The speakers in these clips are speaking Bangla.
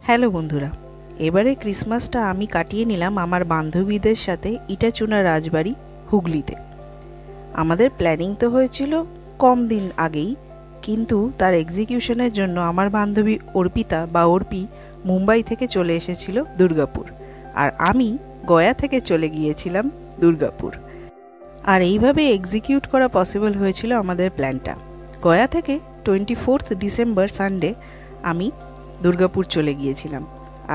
হ্যালো বন্ধুরা, এবারে ক্রিসমাসটা আমি কাটিয়ে নিলাম আমার বান্ধবীদের সাথে ইটাচুনা রাজবাড়ি হুগলিতে। আমাদের প্ল্যানিং তো হয়েছিল কম দিন আগেই, কিন্তু তার এক্সিকিউশনের জন্য আমার বান্ধবী অর্পিতা বা অর্পি মুম্বাই থেকে চলে এসেছিল দুর্গাপুর, আর আমি গয়া থেকে চলে গিয়েছিলাম দুর্গাপুর। আর এইভাবে এক্সিকিউট করা পসিবল হয়েছিল আমাদের প্ল্যানটা। গয়া থেকে 24 ডিসেম্বর সানডে আমি দুর্গাপুর চলে গিয়েছিলাম,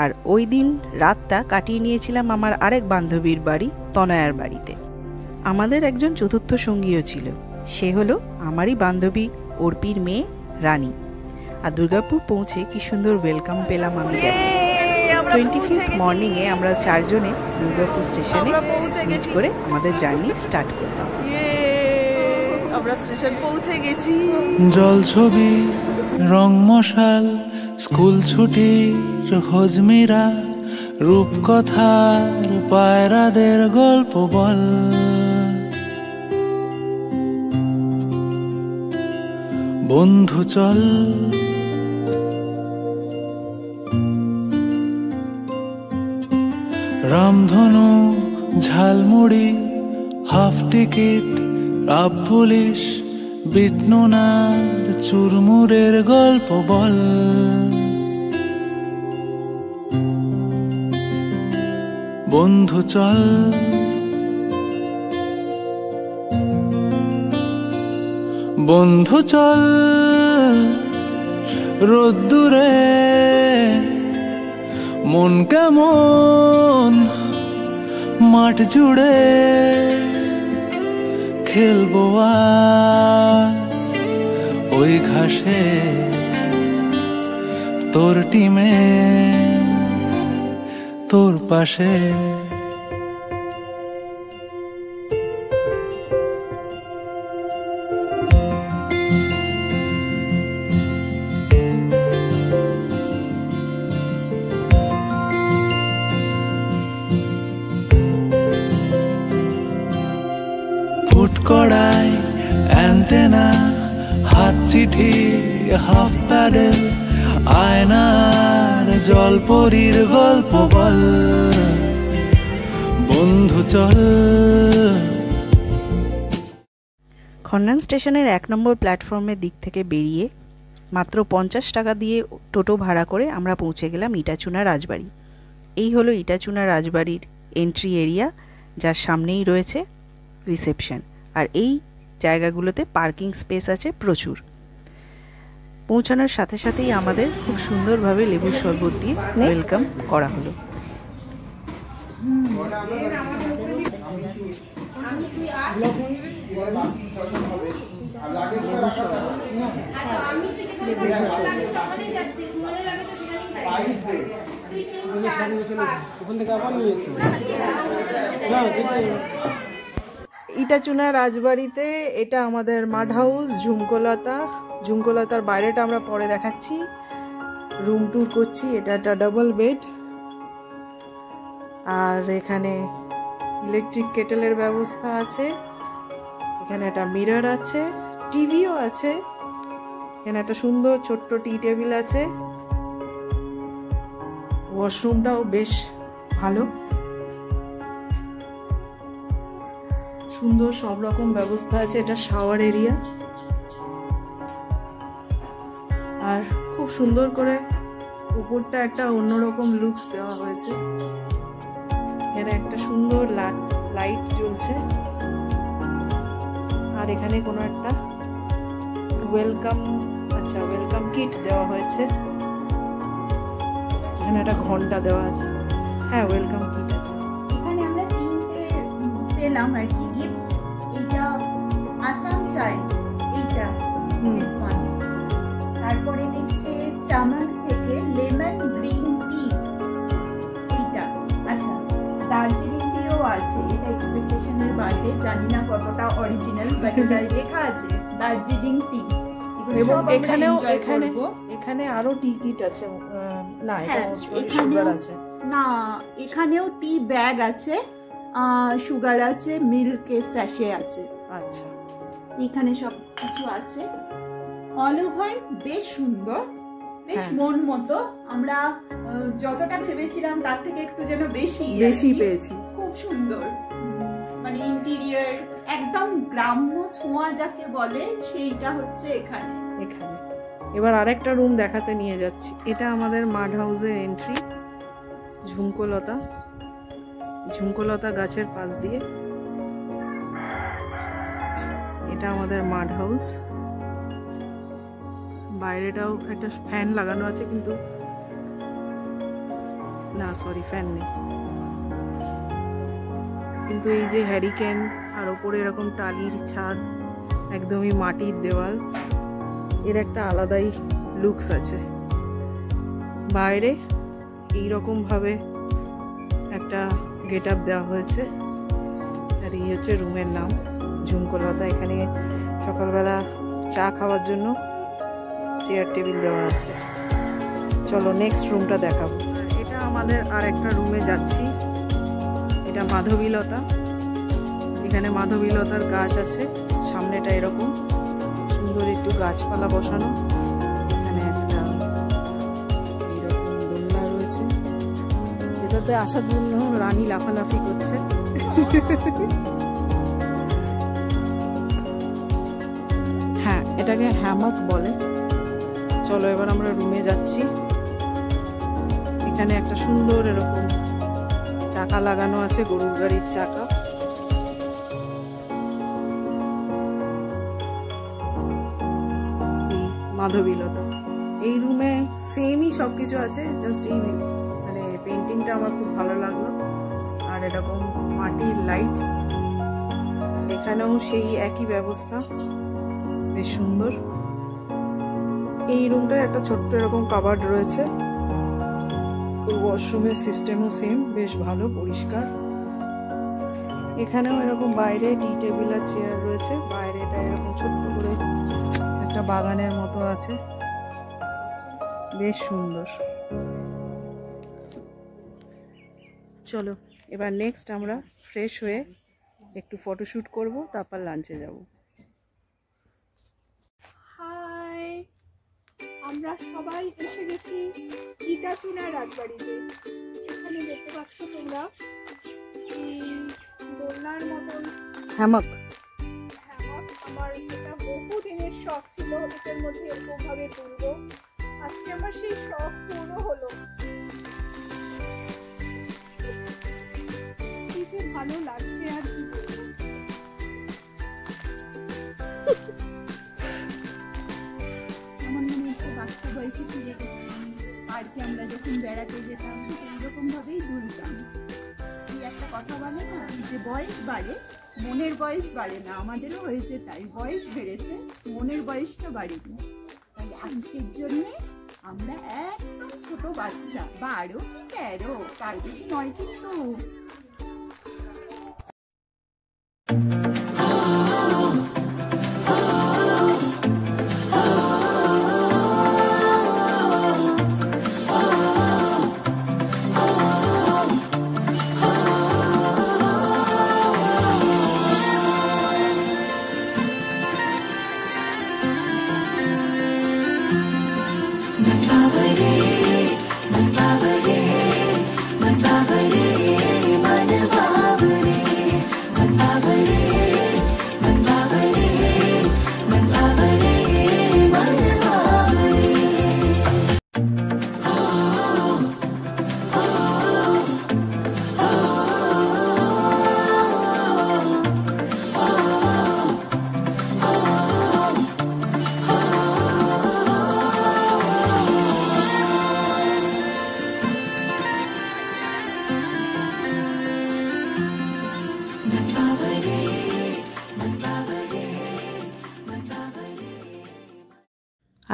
আর ওই দিন রাতটা কাটিয়ে নিয়েছিলাম আমার আরেক বান্ধবীর বাড়ি তনয়ার বাড়িতে। আমাদের একজন চতুর্থ সঙ্গীও ছিল, সে হলো আমারই বান্ধবী অর্পির মেয়ে রানী। আর দুর্গাপুর পৌঁছে কি সুন্দর ওয়েলকাম পেলাম আমি। 25th মর্নিংয়ে আমরা চারজনে দুর্গাপুর স্টেশনে মিট করে আমাদের জার্নি স্টার্ট করলাম। আমরা স্টেশন পৌঁছে গেছি। জলছবি, রং মশাল, স্কুল ছুটির হজমিরা, রূপকথার পায়রাদের গল্প বল, বন্ধু চল রামধনু, ঝালমুড়ি, হাফ টিকিট, আপ পুলিশ, বিটনুনার চুরমুরের গল্প বল, বন্ধু চল বন্ধু চল রোদ্দুরে, মন কেমন মাঠ জুড়ে, খেলবো আজ ওই ঘাসে তোর টিমে তোর পাশে। ফুটকড়াই, অ্যান্টেনা, হাত চিঠি, হাফ প্যাডেল, আয়নার জলপরীর গল্প বল, বন্ধু চল। খন্নান স্টেশনের 1 নম্বর প্ল্যাটফর্মের দিক থেকে বেরিয়ে মাত্র 50 টাকা দিয়ে টোটো ভাড়া করে আমরা পৌঁছে গেলাম ইটাচুনা রাজবাড়ি। এই হলো ইটাচুনা রাজবাড়ির এন্ট্রি এরিয়া, যার সামনেই রয়েছে রিসেপশন। আর এই জায়গাগুলোতে পার্কিং স্পেস আছে প্রচুর। পৌঁছানোর সাথে সাথেই আমাদের খুব সুন্দরভাবে লেবুর শরবত দিয়ে ওয়েলকাম করা হলো। ইটাচুনা রাজবাড়িতে এটা আমাদের মাড হাউস ঝুমকোলতার বাইরেটা আমরা পরে দেখাচ্ছি। রুম ট্যুর করছি। এটা একটা ডাবল বেড, আর এখানে ইলেকট্রিক কেটেলের ব্যবস্থা আছে। এখানে একটা মিরর আছে, টিভিও আছে। এখানে একটা সুন্দর ছোট্ট টি টেবিল আছে। ওয়াশরুমটাও বেশ ভালো, সুন্দর সব রকম ব্যবস্থা আছে। এটা শাওয়ার এরিয়া, আর খুব সুন্দর করে উপরটা একটা অন্যরকম লুকস দেওয়া হয়েছে। এখানে একটা সুন্দর লাইট জ্বলছে, আর এখানে কোনো একটা ওয়েলকাম কিট দেওয়া হয়েছে। এখানে একটা ঘন্টা দেওয়া আছে। হ্যাঁ, ওয়েলকাম কিট আছে। এখানে আমরা 3টে পেলাম আর কি গিফট। এইটা আসাম চাই, এইটা তারপরে দেখছে চামাক থেকে লেমন গ্রিন টি, এইটা। আচ্ছা, দার্জিলিং টিও আছে। এটা এক্সপেকটেশনের বাইরে, জানি না কতটা অরিজিনাল, বাট এটা লেখা আছে দার্জিলিং টি। এবং এখানে আরো টি কিট আছে। না, এটা সুগার আছে না, এখানেও টি ব্যাগ আছে, সুগার আছে, মিল্কের স্যাশে আছে। আচ্ছা, এখানে সব কিছু আছে। অল ওভার বেশ সুন্দর, বেশ হ্যাঁ। মন মতো। আমরা যতটা ভেবেছিলাম তার থেকে একটু যেন বেশি পেয়েছি। খুব সুন্দর, মানে ইন্টেরিয়র একদম গ্রাম্য ছোঁয়া যাকে বলে সেইটা হচ্ছে এখানে। এবার আরেকটা রুম দেখাতে নিয়ে যাচ্ছি। এটা আমাদের মাড হাউসের এন্ট্রি। ঝুমকোলতা গাছের পাশ দিয়ে এটা আমাদের মাড হাউস। বাইরেটাও একটা ফ্যান লাগানো আছে, কিন্তু না সরি ফ্যান নেই, কিন্তু এই যে হ্যারিকেন আর ওপরে এরকম টালির ছাদ, একদমই মাটির দেওয়াল, এর একটা আলাদাই লুকস আছে। বাইরে এইরকম ভাবে একটা গেট আপ দেওয়া হয়েছে, আর এই হচ্ছে রুমের নাম ঝুমকোলতা। এখানে সকালবেলা চা খাওয়ার জন্য চেয়ার টেবিল দেওয়া আছে। চলো নেক্সট রুমটা দেখাবো। এটা আমাদের আর একটা রুমে যাচ্ছি। এটা মাধবীলতা। এখানে মাধবীলতার গাছ আছে, সামনেটা এরকম সুন্দর একটু গাছপালা বসানো। এখানে একটা এইরকম দোলনা রয়েছে, যেটাতে আসার জন্য রানী লাফালাফি করছে। হ্যাঁ, এটাকে হ্যামক বলে। চলো এবার আমরা রুমে যাচ্ছি। এখানে একটা সুন্দর এরকম চাকা লাগানো আছে, গরুর গাড়ির চাকা। এই মাধবীলতা। এই রুমে সেমই সবকিছু আছে, জাস্ট এই মানে পেন্টিংটা আমার খুব ভালো লাগলো। আর এরকম মাটির লাইটস, এখানেও সেই একই ব্যবস্থা, বেশ সুন্দর। এই রুমটায় একটা ছোট্ট এরকম কাবার্ড রয়েছে। ওয়াশরুমের সিস্টেমও সেম, বেশ ভালো পরিষ্কার। এখানেও এরকম বাইরে টি টেবিল আর চেয়ার রয়েছে। বাইরেটা এরকম ছোট্ট করে একটা বাগানের মতো আছে, বেশ সুন্দর। চলো এবার নেক্সট আমরা ফ্রেশ হয়ে একটু ফটোশ্যুট করব, তারপর লাঞ্চে যাব। হাই, আমরা সবাই এসে গেছি ইটাচুনা রাজবাড়িতে। এখানে দেখতে পাচ্ছ তোমরা এই দোলনার মতন হ্যামক। আমার এটা বহু দিনের শখ ছিল, এটার মধ্যে এরকম ভাবে তুলবো। আজকে আমার সেই শখ পূর্ণ হলো। কি যে ভালো লাগছে আর কি বলবো। আমার মনে হচ্ছে বাচ্চা বয়সে ফিরে গেছি। আর কি আমরা যখন বেড়াতে যেতাম এইরকম ভাবেই দুলতাম। এই একটা কথা বলে না, যে বয়স বাড়ে মনের বয়স বাড়ে না। আমাদেরও হয়েছে তাই, বয়স বেড়েছে, মনের বয়সটা বাড়েনি। তাই আজকের জন্য আমরা একদম ছোট বাচ্চা, 12 কি 13, তার বেশি নয় কিন্তু।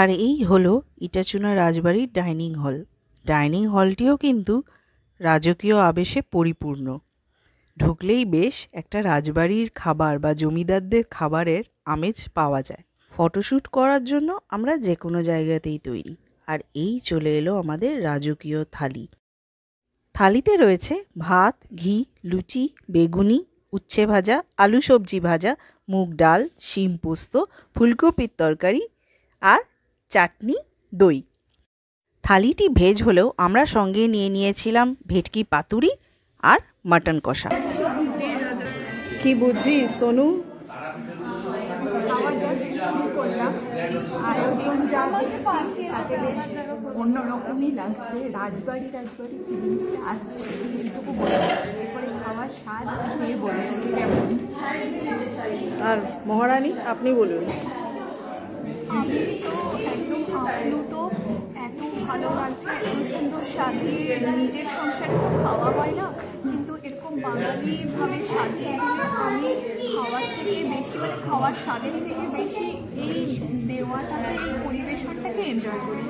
আর এই হলো ইটাচুনা রাজবাড়ির ডাইনিং হল। ডাইনিং হলটিও কিন্তু রাজকীয় আবেশে পরিপূর্ণ। ঢুকলেই বেশ একটা রাজবাড়ির খাবার বা জমিদারদের খাবারের আমেজ পাওয়া যায়। ফটোশ্যুট করার জন্য আমরা যে কোনো জায়গাতেই তৈরি। আর এই চলে এলো আমাদের রাজকীয় থালি। থালিতে রয়েছে ভাত, ঘি, লুচি, বেগুনি, উচ্ছে ভাজা, আলু সবজি ভাজা, মুগ ডাল, শিম পোস্ত, ফুলকপির তরকারি আর চাটনি, দই। থালিটি ভেজ হলেও আমরা সঙ্গে নিয়ে নিয়েছিলাম ভেটকি পাতুরি আর মাটন কষা। কি বুঝছিস তনু? খাওয়া জাস্ট শুরু করলাম, আয়োজন যা দেখছি তাতে বেশ অন্যরকমই লাগছে। রাজবাড়ি ফিলিংসটা আসছে, এইটুকু বলতে পারি। এরপরে খাওয়ার স্বাদ খেয়ে বলেছি কেমন। আর মহারানী আপনি বলুন। আমি তো একদম আপ্লুত, এত ভালো লাগছে, এত সুন্দর সাজিয়ে। নিজের সংসারে তো খাওয়া হয় না, কিন্তু এরকম বাঙালিভাবে সাজিয়ে দিলে আমি খাওয়ার থেকে বেশি, মানে খাওয়ার স্বাদের থেকে বেশি এই দেওয়াটাকে, এই পরিবেশনটাকে এনজয় করি।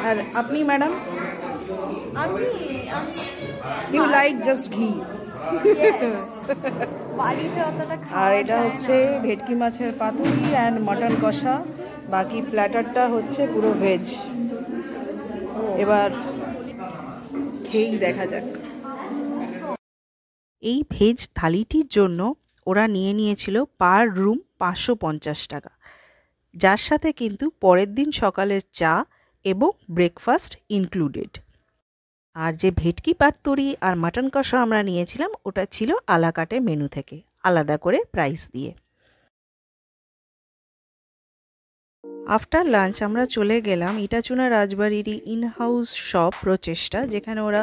আর আপনি ম্যাডাম? আমি ইউ লাইক জাস্ট ঘি। বাড়িতে অতটা আর খাওয়া এটা যায় হচ্ছে না। ভেটকি মাছের পাতুরি অ্যান্ড মাটন কষা। বাকি প্ল্যাটারটা হচ্ছে পুরো ভেজ। এবার খেয়েই দেখা যাক। এই ভেজ থালিটির জন্য ওরা নিয়ে নিয়েছিল পার রুম 550 টাকা, যার সাথে কিন্তু পরের দিন সকালের চা এবং ব্রেকফাস্ট ইনক্লুডেড। আর যে ভেটকি পাতুরি আর মাটন কষা আমরা নিয়েছিলাম ওটা ছিল আলাকাটে মেনু থেকে, আলাদা করে প্রাইস দিয়ে। আফটার লাঞ্চ আমরা চলে গেলাম ইটাচুনা রাজবাড়িরই ইনহাউস শপ প্রচেষ্টা, যেখানে ওরা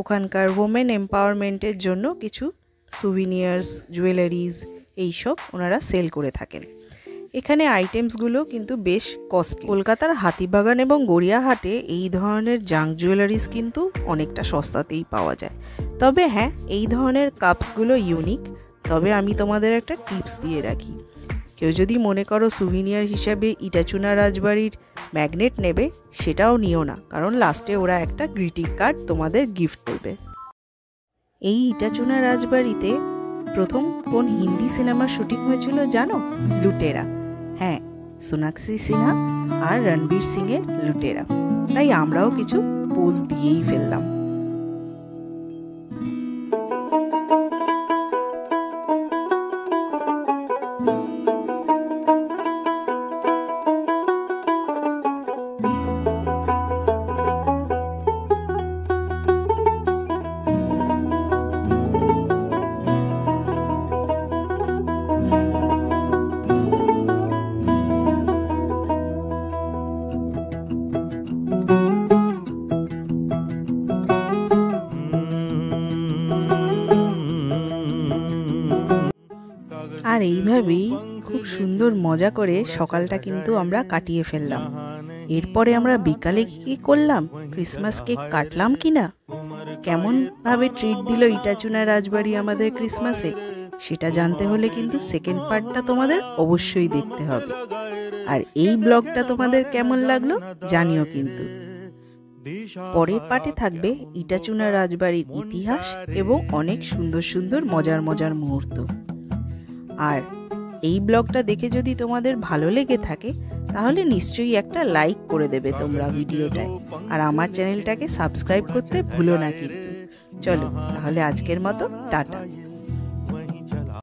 ওখানকার ওমেন এম্পাওয়ারমেন্টের জন্য কিছু সুভিনিয়ার্স, জুয়েলারিজ এইসব ওনারা সেল করে থাকেন। এখানে আইটেমসগুলো কিন্তু বেশ কস্টলি। কলকাতার হাতিবাগান এবং গড়িয়াহাটে এই ধরনের জাঙ্ক জুয়েলারিজ কিন্তু অনেকটা সস্তাতেই পাওয়া যায়। তবে হ্যাঁ, এই ধরনের কাপসগুলো ইউনিক। তবে আমি তোমাদের একটা টিপস দিয়ে রাখি, কেউ যদি মনে করো সুভিনিয়ার হিসাবে ইটাচুনা রাজবাড়ির ম্যাগনেট নেবে, সেটাও নিও না, কারণ লাস্টে ওরা একটা গ্রিটিং কার্ড তোমাদের গিফট করবে। এই ইটাচুনা রাজবাড়িতে প্রথম কোন হিন্দি সিনেমার শুটিং হয়েছিল জানো? লুটেরা। হ্যাঁ, সোনাক্ষী সিনহা আর রণবীর সিং এর লুটেরা। তাই আমরাও কিছু পোজ দিয়েই ফেললাম। আর এইভাবেই খুব সুন্দর মজা করে সকালটা কিন্তু আমরা কাটিয়ে ফেললাম। এরপরে আমরা বিকালে কি করলাম, ক্রিসমাস কেক কাটলাম কিনা, কেমন ভাবে ট্রিট দিল ইটাচুনা রাজবাড়ি আমাদের ক্রিসমাসে, সেটা জানতে হলে কিন্তু সেকেন্ড পার্টটা তোমাদের অবশ্যই দেখতে হবে। আর এই ব্লগটা তোমাদের কেমন লাগলো জানিও কিন্তু। পরের পার্টে থাকবে ইটাচুনা রাজবাড়ির ইতিহাস এবং অনেক সুন্দর সুন্দর মজার মজার মুহূর্ত। আর এই ব্লগটা দেখে যদি তোমাদের ভালো লেগে থাকে তাহলে নিশ্চয়ই একটা লাইক করে দেবে তোমরা ভিডিওটায়, আর আমার চ্যানেলটাকে সাবস্ক্রাইব করতে ভুলো না কিন্তু। চলো তাহলে আজকের মতো টাটা।